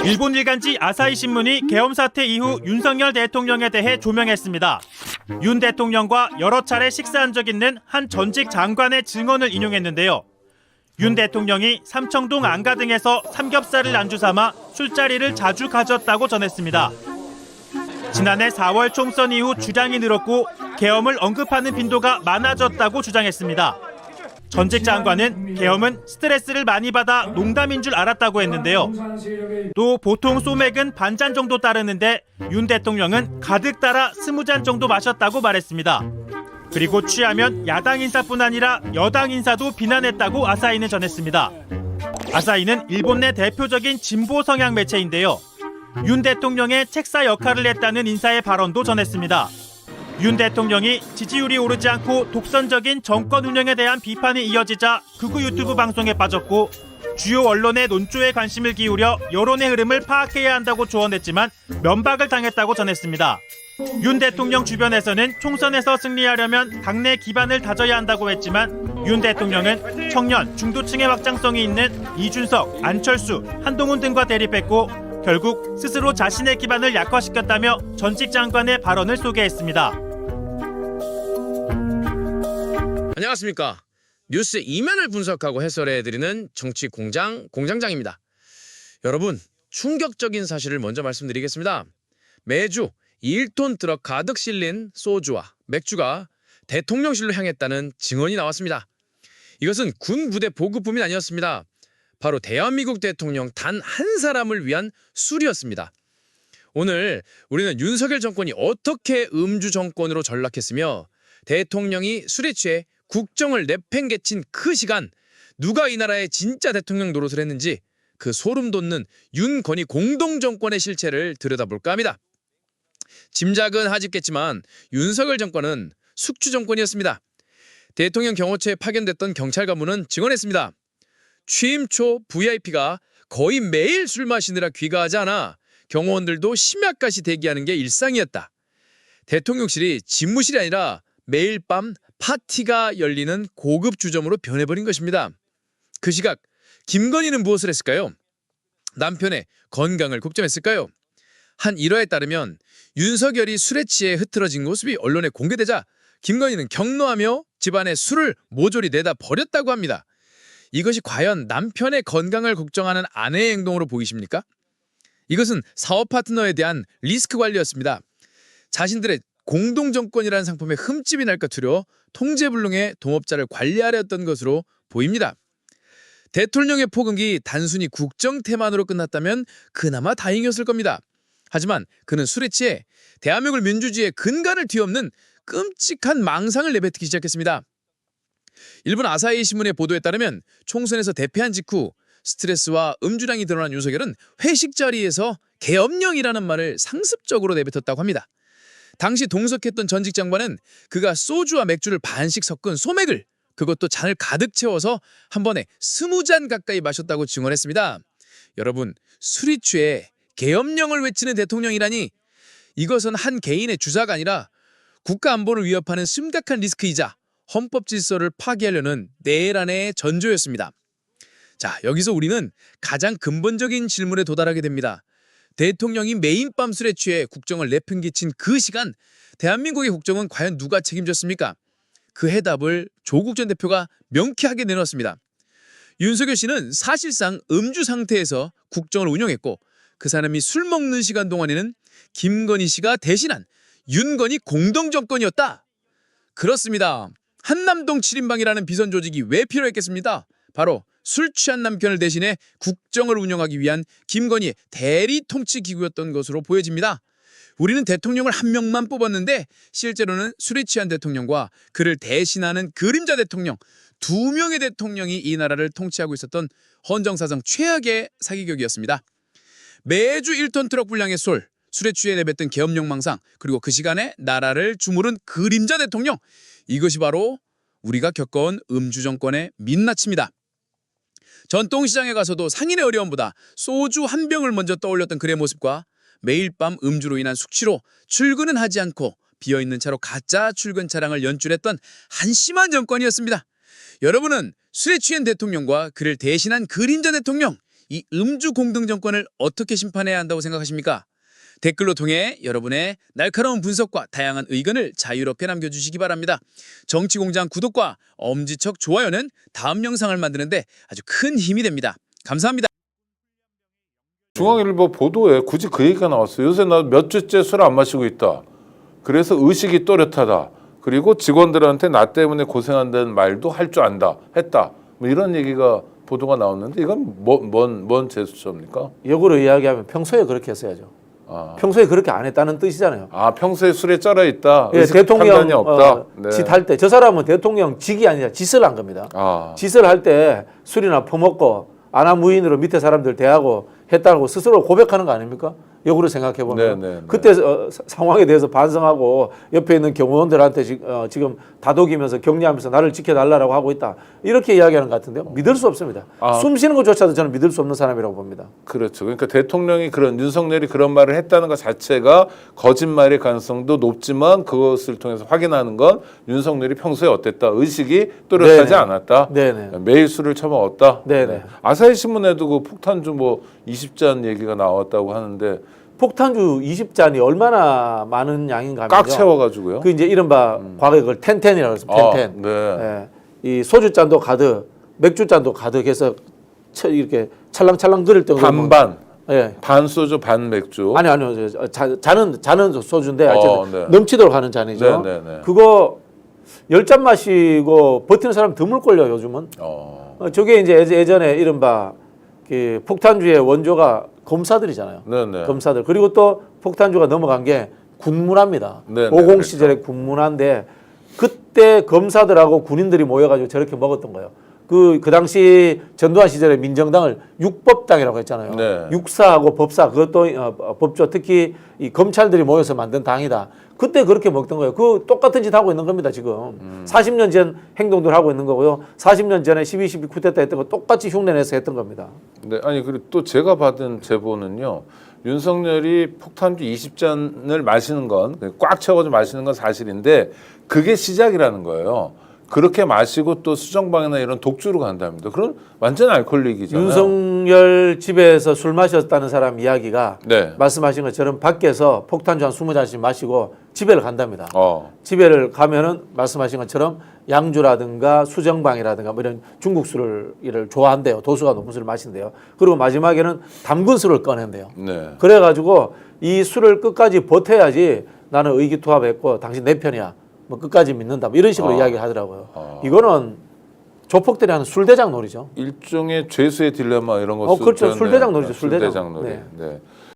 일본 일간지 아사히 신문이 계엄 사태 이후 윤석열 대통령에 대해 조명했습니다. 윤 대통령과 여러 차례 식사한 적 있는 한 전직 장관의 증언을 인용했는데요. 윤 대통령이 삼청동 안가 등에서 삼겹살을 안주 삼아 술자리를 자주 가졌다고 전했습니다. 지난해 4월 총선 이후 주량이 늘었고 계엄을 언급하는 빈도가 많아졌다고 주장했습니다. 전직 장관은 계엄은 스트레스를 많이 받아 농담인 줄 알았다고 했는데요. 또 보통 소맥은 반잔 정도 따르는데 윤 대통령은 가득 따라 20잔 정도 마셨다고 말했습니다. 그리고 취하면 야당 인사뿐 아니라 여당 인사도 비난했다고 아사히는 전했습니다. 아사히는 일본 내 대표적인 진보 성향 매체인데요. 윤 대통령의 책사 역할을 했다는 인사의 발언도 전했습니다. 윤 대통령이 지지율이 오르지 않고 독선적인 정권 운영에 대한 비판이 이어지자 극우 유튜브 방송에 빠졌고 주요 언론의 논조에 관심을 기울여 여론의 흐름을 파악해야 한다고 조언했지만 면박을 당했다고 전했습니다. 윤 대통령 주변에서는 총선에서 승리하려면 당내 기반을 다져야 한다고 했지만 윤 대통령은 청년, 중도층의 확장성이 있는 이준석, 안철수, 한동훈 등과 대립했고 결국 스스로 자신의 기반을 약화시켰다며 전직 장관의 발언을 소개했습니다. 안녕하십니까. 뉴스 이면을 분석하고 해설해드리는 정치공장 공장장입니다. 여러분, 충격적인 사실을 먼저 말씀드리겠습니다. 매주 1톤 트럭 가득 실린 소주와 맥주가 대통령실로 향했다는 증언이 나왔습니다. 이것은 군 부대 보급품이 아니었습니다. 바로 대한민국 대통령 단 한 사람을 위한 술이었습니다. 오늘 우리는 윤석열 정권이 어떻게 음주 정권으로 전락했으며 대통령이 술에 취해 국정을 내팽개친 그 시간 누가 이 나라의 진짜 대통령 노릇을 했는지 그 소름 돋는 윤건희 공동정권의 실체를 들여다볼까 합니다. 짐작은 하집겠지만 윤석열 정권은 숙주 정권이었습니다. 대통령 경호처에 파견됐던 경찰 간부는 증언했습니다. 취임 초 VIP가 거의 매일 술 마시느라 귀가하지 않아 경호원들도 심야까지 대기하는 게 일상이었다. 대통령실이 집무실이 아니라 매일 밤 파티가 열리는 고급 주점으로 변해버린 것입니다. 그 시각 김건희는 무엇을 했을까요? 남편의 건강을 걱정했을까요? 한 일화에 따르면 윤석열이 술에 취해 흐트러진 모습이 언론에 공개되자 김건희는 격노하며 집안에 술을 모조리 내다 버렸다고 합니다. 이것이 과연 남편의 건강을 걱정하는 아내의 행동으로 보이십니까? 이것은 사업 파트너에 대한 리스크 관리였습니다. 자신들의 공동정권이라는 상품에 흠집이 날까 두려워 통제불능의 동업자를 관리하려 했던 것으로 보입니다. 대통령의 포근기 단순히 국정 테마로 끝났다면 그나마 다행이었을 겁니다. 하지만 그는 술에 취해 대한민국 민주주의의 근간을 뒤엎는 끔찍한 망상을 내뱉기 시작했습니다. 일본 아사히 신문의 보도에 따르면 총선에서 대패한 직후 스트레스와 음주량이 드러난 윤석열은 회식 자리에서 계엄령이라는 말을 상습적으로 내뱉었다고 합니다. 당시 동석했던 전직 장관은 그가 소주와 맥주를 반씩 섞은 소맥을 그것도 잔을 가득 채워서 한 번에 20잔 가까이 마셨다고 증언했습니다. 여러분, 술이 취해 계엄령을 외치는 대통령이라니 이것은 한 개인의 주사가 아니라 국가 안보를 위협하는 심각한 리스크이자 헌법 질서를 파괴하려는 내란의 전조였습니다. 자, 여기서 우리는 가장 근본적인 질문에 도달하게 됩니다. 대통령이 매일 밤 술에 취해 국정을 내팽개친 그 시간 대한민국의 국정은 과연 누가 책임졌습니까? 그 해답을 조국 전 대표가 명쾌하게 내놓았습니다. 윤석열 씨는 사실상 음주 상태에서 국정을 운영했고 그 사람이 술 먹는 시간 동안에는 김건희 씨가 대신한 윤건희 공동정권이었다. 그렇습니다. 한남동 7인방이라는 비선 조직이 왜 필요했겠습니까? 바로 술 취한 남편을 대신해 국정을 운영하기 위한 김건희의 대리 통치 기구였던 것으로 보여집니다. 우리는 대통령을 한 명만 뽑았는데 실제로는 술에 취한 대통령과 그를 대신하는 그림자 대통령, 2명의 대통령이 이 나라를 통치하고 있었던 헌정사상 최악의 사기극이었습니다. 매주 1톤 트럭 분량의 술에 취해 내뱉던 계엄령 망상, 그리고 그 시간에 나라를 주무른 그림자 대통령, 이것이 바로 우리가 겪어온 음주 정권의 민낯입니다. 전통시장에 가서도 상인의 어려움보다 소주 한 병을 먼저 떠올렸던 그의 모습과 매일 밤 음주로 인한 숙취로 출근은 하지 않고 비어있는 차로 가짜 출근 차량을 연출했던 한심한 정권이었습니다. 여러분은 술에 취한 대통령과 그를 대신한 그림자 대통령, 이 음주 공동 정권을 어떻게 심판해야 한다고 생각하십니까? 댓글로 통해 여러분의 날카로운 분석과 다양한 의견을 자유롭게 남겨주시기 바랍니다. 정치공장 구독과 엄지척 좋아요는 다음 영상을 만드는데 아주 큰 힘이 됩니다. 감사합니다. 중앙일보 보도에 굳이 그 얘기가 나왔어요. 요새 나 몇 주째 술 안 마시고 있다. 그래서 의식이 또렷하다. 그리고 직원들한테 나 때문에 고생한다는 말도 할 줄 안다. 했다. 뭐 이런 얘기가 보도가 나왔는데 이건 뭔 제스처입니까? 역으로 이야기하면 평소에 그렇게 했어야죠. 평소에 그렇게 안 했다는 뜻이잖아요. 평소에 술에 쩔어 있다. 예, 의식 대통령 판단이 없다. 네. 짓할 때 저 사람은 대통령 직이 아니라 짓을 한 겁니다. 짓을 할 때 술이나 퍼먹고 아나무인으로 밑에 사람들 대하고 했다고 스스로 고백하는 거 아닙니까? 역으로 생각해 보면 네. 그때 상황에 대해서 반성하고 옆에 있는 경호원들한테 지금 다독이면서 격려하면서 나를 지켜달라고 하고 있다 이렇게 이야기하는 것 같은데요. 믿을 수 없습니다. 숨 쉬는 것조차도 저는 믿을 수 없는 사람이라고 봅니다. 그렇죠. 그러니까 대통령이 윤석열이 그런 말을 했다는 것 자체가 거짓말일 가능성도 높지만 그것을 통해서 확인하는 건 윤석열이 평소에 어땠다. 의식이 또렷하지 네네. 않았다. 네네. 매일 술을 처먹었다. 네네. 아사히 신문에도 그 폭탄주 20잔 얘기가 나왔다고 하는데 폭탄주 20잔이 얼마나 많은 양인가 하면요. 꽉 채워가지고요. 그 이제 이른바 과거에 그걸 텐텐이라고 해서 텐텐. 네. 예. 이 소주잔도 가득, 맥주잔도 가득 해서 이렇게 찰랑찰랑 거릴 정도로 반반. 예. 반 소주 반 맥주. 아니요. 잔은 소주인데 어쨌든 네. 넘치도록 하는 잔이죠. 네. 그거 10잔 마시고 버티는 사람 드물걸요, 요즘은. 저게 이제 예전에 이른바 그 폭탄주의 원조가 검사들이잖아요. 네네. 검사들. 그리고 또 폭탄주가 넘어간 게 군문화입니다. 네네, 50 시절의 군문화인데 그때 검사들하고 군인들이 모여가지고 저렇게 먹었던 거예요. 그 당시 전두환 시절에 민정당을 육법당이라고 했잖아요. 네. 육사하고 법사 그것도 법조 특히 이 검찰들이 모여서 만든 당이다. 그때 그렇게 먹던 거예요. 그 똑같은 짓 하고 있는 겁니다 지금. 40년 전 행동들 하고 있는 거고요. 40년 전에 12.12 쿠데타 했던 거 똑같이 흉내내서 했던 겁니다. 네, 아니 그리고 또 제가 받은 제보는요. 윤석열이 폭탄주 20잔을 마시는 건 꽉 채워서 마시는 건 사실인데 그게 시작이라는 거예요. 그렇게 마시고 또 수정방이나 이런 독주로 간답니다. 그럼 완전 알코올릭이잖아요. 윤석열 집에서 술 마셨다는 사람 이야기가 네. 말씀하신 것처럼 밖에서 폭탄주 한 20잔씩 마시고 집에를 간답니다. 집에를 가면은 말씀하신 것처럼 양주라든가 수정방이라든가 뭐 이런 중국 술을 좋아한대요. 도수가 높은 술을 마신대요. 그리고 마지막에는 담근 술을 꺼낸대요. 네. 그래가지고 이 술을 끝까지 버텨야지 나는 의기투합했고 당신 내 편이야. 뭐 끝까지 믿는다. 뭐 이런 식으로 이야기를 하더라고요. 이거는 조폭들이 하는 술대장 놀이죠. 일종의 죄수의 딜레마 이런 것도 그렇죠. 술대장 놀이죠. 술대장. 술대장 놀이. 네. 네.